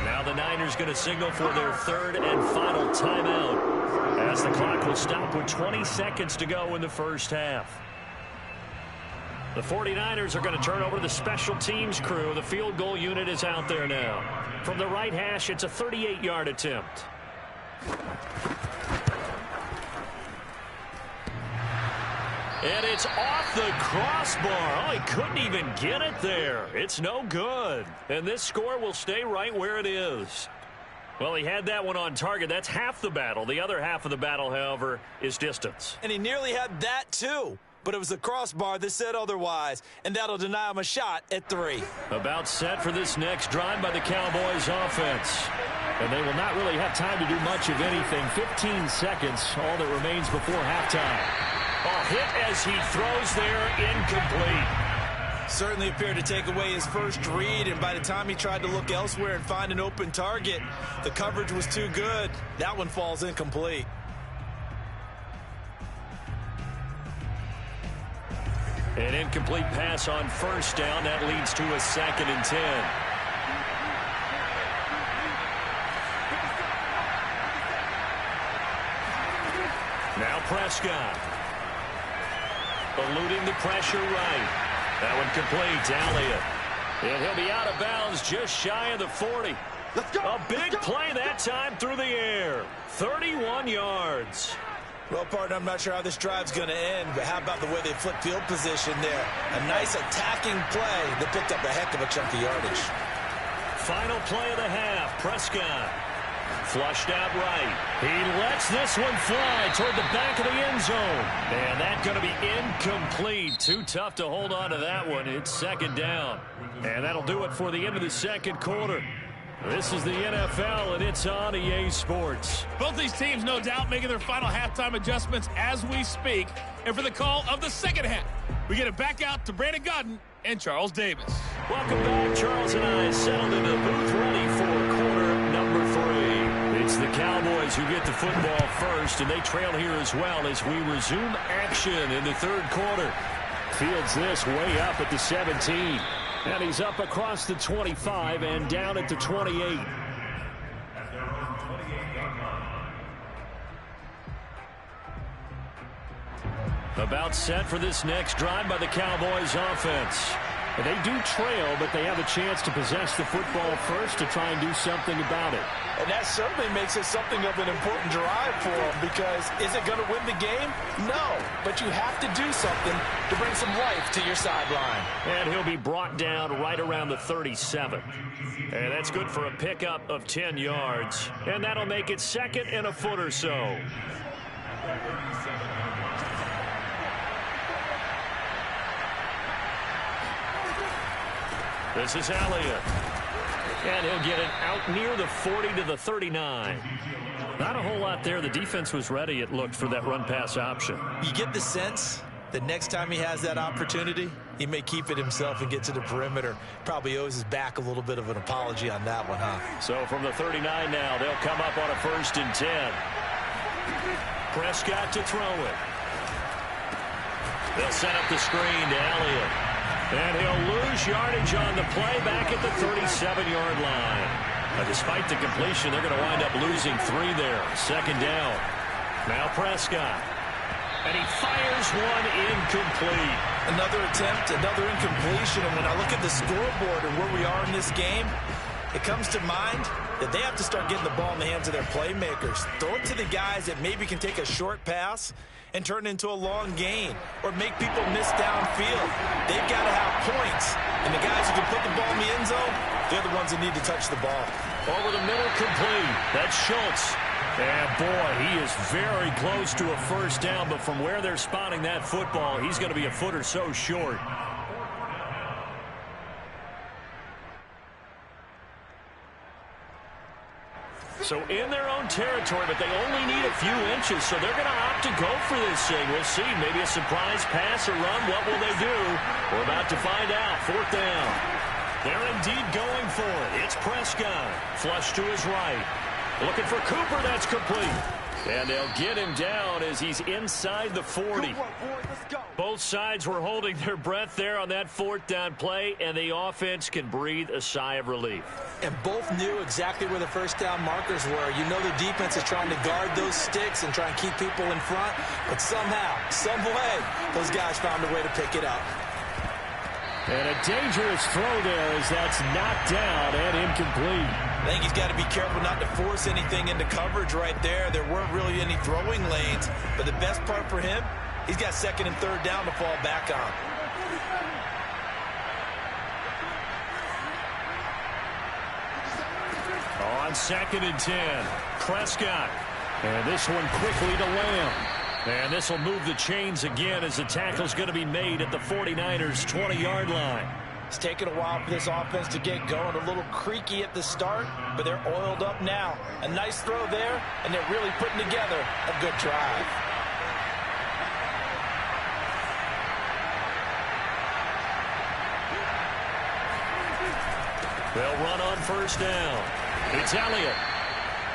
Now the Niners going to signal for their 3rd and final timeout as the clock will stop with 20 seconds to go in the first half. The 49ers are going to turn over to the special teams crew. The field goal unit is out there now. From the right hash, it's a 38-yard attempt. And it's off the crossbar. Oh, he couldn't even get it there. It's no good. And this score will stay right where it is. Well, he had that one on target. That's half the battle. The other half of the battle, however, is distance. And he nearly had that, too. But it was the crossbar that said otherwise. And that'll deny him a shot at 3. About set for this next drive by the Cowboys offense. And they will not really have time to do much of anything. 15 seconds, all that remains before halftime. A hit as he throws there, incomplete. Certainly appeared to take away his first read, and by the time he tried to look elsewhere and find an open target, the coverage was too good. That one falls incomplete. An incomplete pass on 1st down. That leads to a 2nd and 10. Now Prescott. Eluding the pressure right. That one complete to Elliott. And he'll be out of bounds just shy of the 40. Let's go. A big play that time through the air. 31 yards. Well, partner, I'm not sure how this drive's going to end, but how about the way they flip field position there? A nice attacking play that picked up a heck of a chunk of yardage. Final play of the half. Prescott. Flushed out right. He lets this one fly toward the back of the end zone. And that's going to be incomplete. Too tough to hold on to that one. It's 2nd down. And that'll do it for the end of the 2nd quarter. This is the NFL, and it's on EA Sports. Both these teams, no doubt, making their final halftime adjustments as we speak. And for the call of the 2nd half, we get it back out to Brandon Godden and Charles Davis. Welcome back. Charles and I settled into the booth ready for quarter number 3. It's the Cowboys who get the football first, and they trail here as well as we resume action in the 3rd quarter. Fields this way up at the 17. And he's up across the 25 and down at the 28. About set for this next drive by the Cowboys offense. And they do trail, but they have a chance to possess the football first to try and do something about it. And that certainly makes it something of an important drive for them, because is it going to win the game? No, but you have to do something to bring some life to your sideline. And he'll be brought down right around the 37. And that's good for a pickup of 10 yards. And that'll make it 2nd and a foot or so. This is Elliott. And he'll get it out near the 40 to the 39. Not a whole lot there. The defense was ready, it looked, for that run-pass option. You get the sense that next time he has that opportunity, he may keep it himself and get to the perimeter. Probably owes his back a little bit of an apology on that one, huh? So from the 39 now, they'll come up on a 1st and 10. Prescott to throw it. They'll set up the screen to Elliott. And he'll lose yardage on the play back at the 37-yard line. Despite the completion, they're going to wind up losing 3 there. Second down. Now Prescott. And he fires one incomplete. Another attempt, another incompletion. And when I look at the scoreboard and where we are in this game, it comes to mind that they have to start getting the ball in the hands of their playmakers. Throw it to the guys that maybe can take a short pass and turn it into a long gain or make people miss downfield. They've got to have points. And the guys who can put the ball in the end zone, they're the ones that need to touch the ball. Over the middle, complete. That's Schultz. And boy, he is very close to a first down, but from where they're spotting that football, he's going to be a foot or so short. So in their own territory, but they only need a few inches, so they're going to opt to go for this thing. We'll see. Maybe a surprise pass or run. What will they do? We're about to find out. Fourth down. They're indeed going for it. It's Prescott. Flush to his right. Looking for Cooper. That's complete. And they'll get him down as he's inside the 40. Both sides were holding their breath there on that fourth down play, and the offense can breathe a sigh of relief. And both knew exactly where the first down markers were. You know the defense is trying to guard those sticks and try and keep people in front, but somehow, some way, those guys found a way to pick it up. And a dangerous throw there as that's knocked down and incomplete. I think he's got to be careful not to force anything into coverage right there. There weren't really any throwing lanes, but the best part for him, he's got second and third down to fall back on. On second and 10, Prescott. And this one quickly to Lamb. And this will move the chains again as the tackle's going to be made at the 49ers' 20-yard line. It's taken a while for this offense to get going. A little creaky at the start, but they're oiled up now. A nice throw there, and they're really putting together a good drive. They'll run on first down. It's Elliott.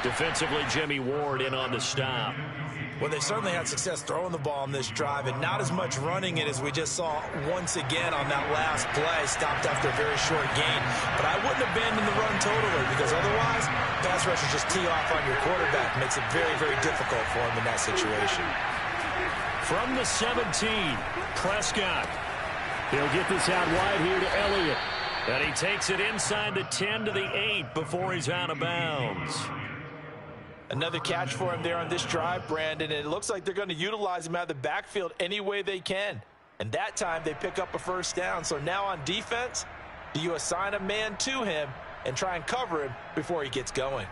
Defensively, Jimmy Ward in on the stop. Well, they certainly had success throwing the ball on this drive, and not as much running it as we just saw once again on that last play, stopped after a very short gain. But I wouldn't abandon the run totally, because otherwise, pass rushers just tee off on your quarterback. Makes it very, very difficult for him in that situation. From the 17, Prescott. He'll get this out wide here to Elliott. And he takes it inside the 10 to the 8 before he's out of bounds. Another catch for him there on this drive, Brandon. And it looks like they're going to utilize him out of the backfield any way they can. And that time they pick up a first down. So now on defense, do you assign a man to him and try and cover him before he gets going?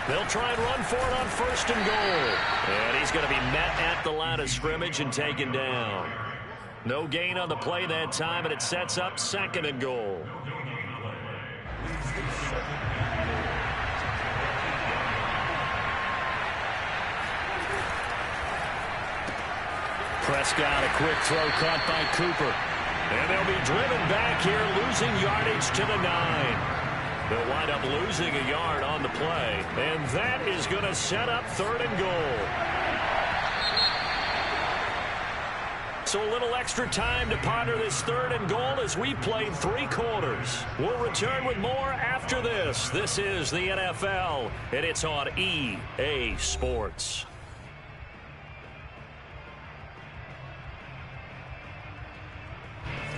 They'll try and run for it on first and goal. And he's going to be met at the line of scrimmage and taken down. No gain on the play that time, and it sets up second and goal. Prescott, a quick throw caught by Cooper. And they'll be driven back here, losing yardage to the 9. They'll wind up losing a yard on the play. And that is going to set up third and goal. So a little extra time to ponder this third and goal as we played 3 quarters. We'll return with more after this. This is the NFL, and it's on EA Sports.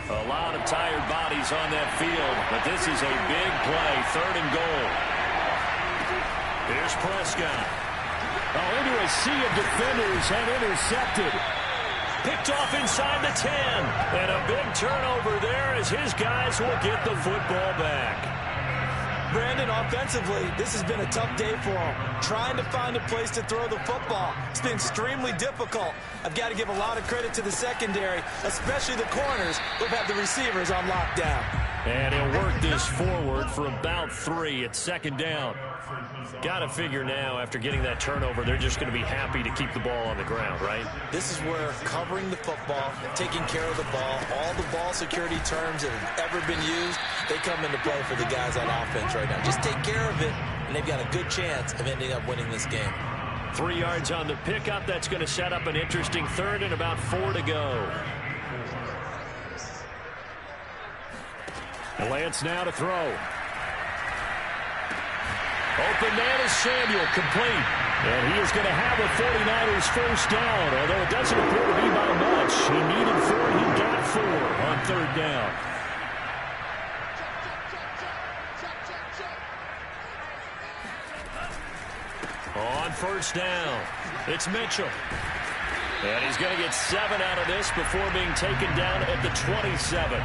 A lot of tired bodies on that field, but this is a big play, third and goal. Here's Prescott. Into a sea of defenders and intercepted. Picked off inside the 10. And a big turnover there as his guys will get the football back. Brandon, offensively, this has been a tough day for him. Trying to find a place to throw the football. It's been extremely difficult. I've got to give a lot of credit to the secondary, especially the corners who've had the receivers on lockdown. And he'll work this forward for about 3 at second down. Got to figure now, after getting that turnover, they're just going to be happy to keep the ball on the ground, right? This is where covering the football, taking care of the ball, all the ball security terms that have ever been used, they come into play for the guys on offense right now. Just take care of it, and they've got a good chance of ending up winning this game. 3 yards on the pickup. That's going to set up an interesting third and about 4 to go. And Lance now to throw. Open man is Samuel, complete. And he is going to have a 49ers first down, although it doesn't appear to be by much. He needed 4, he got 4 on third down. On first down, it's Mitchell. And he's going to get 7 out of this before being taken down at the 27.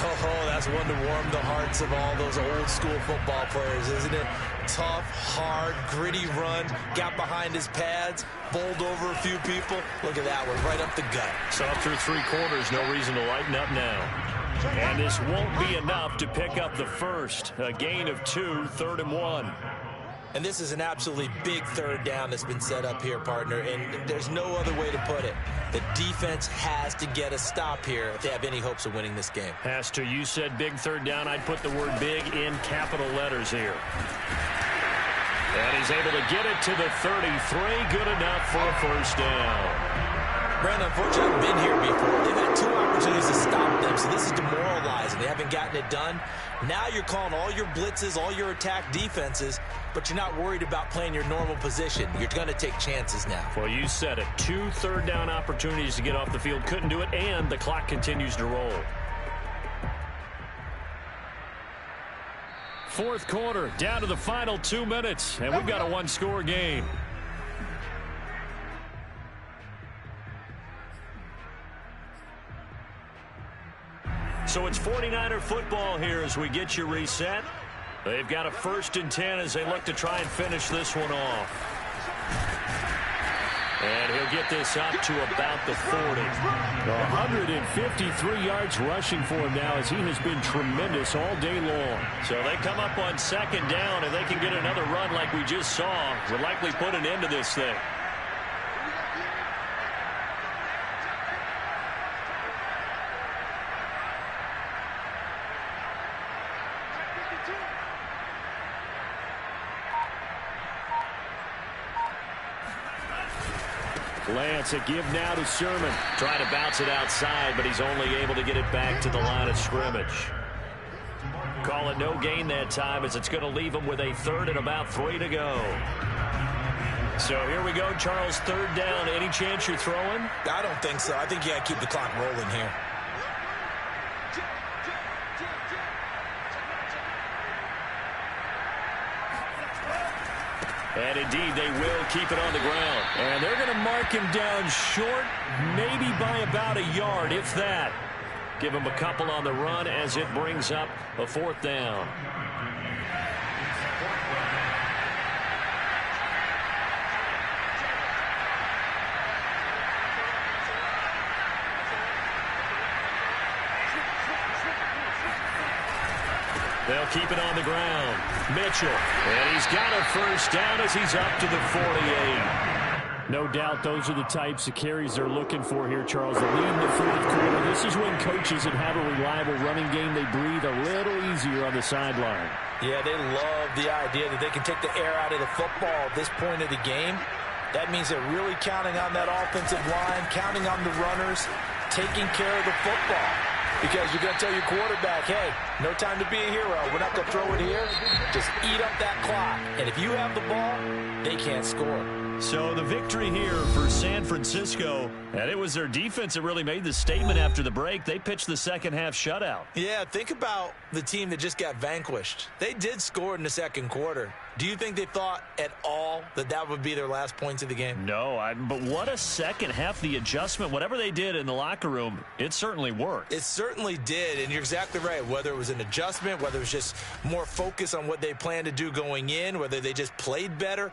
Oh, that's one to warm the hearts of all those old school football players, isn't it? Tough, hard, gritty run, got behind his pads, bowled over a few people. Look at that one, right up the gut. So through 3 quarters, no reason to lighten up now. And this won't be enough to pick up the first. A gain of 2, 3rd and 1. And this is an absolutely big third down that's been set up here, partner, and there's no other way to put it. The defense has to get a stop here if they have any hopes of winning this game. Has to. You said big third down. I'd put the word big in capital letters here. And he's able to get it to the 33. Good enough for a first down. Brandon, unfortunately, I've been here before. They've had 2 opportunities to stop them, so this is demoralizing. They haven't gotten it done. Now you're calling all your blitzes, all your attack defenses, but you're not worried about playing your normal position. You're going to take chances now. Well, you said it. 2 third down opportunities to get off the field. Couldn't do it, and the clock continues to roll. Fourth quarter, down to the final 2 minutes, and we've got a 1-score game. So it's 49er football here as we get you reset. They've got a 1st and 10 as they look to try and finish this one off. And he'll get this up to about the 40. 153 yards rushing for him now as he has been tremendous all day long. So they come up on 2nd down, and they can get another run like we just saw. Will likely put an end to this thing. Lance, a give now to Sherman. Trying to bounce it outside, but he's only able to get it back to the line of scrimmage. Call it no gain that time as it's going to leave him with a 3rd and about 3 to go. So here we go, Charles, 3rd down. Any chance you're throwing? I don't think so. I think you got to keep the clock rolling here. And indeed, they will keep it on the ground. And they're going to mark him down short, maybe by about a yard, if that. Give him a couple on the run as it brings up a 4th down. They'll keep it on the ground. Mitchell, and he's got a first down as he's up to the 48. No doubt those are the types of carries they're looking for here, Charles. The lead in the 4th quarter. This is when coaches that have a reliable running game, they breathe a little easier on the sideline. Yeah, they love the idea that they can take the air out of the football at this point of the game. That means they're really counting on that offensive line, counting on the runners, taking care of the football. Because you're going to tell your quarterback, hey, no time to be a hero. We're not going to throw it here. Just eat up that clock. And if you have the ball, they can't score. So the victory here for San Francisco, and it was their defense that really made the statement after the break. They pitched the second half shutout. Yeah, think about the team that just got vanquished. They did score in the 2nd quarter. Do you think they thought at all that that would be their last points of the game? No, but what a second half. The adjustment, whatever they did in the locker room, it certainly worked. It certainly did, and you're exactly right. Whether it was an adjustment, whether it was just more focus on what they planned to do going in, whether they just played better,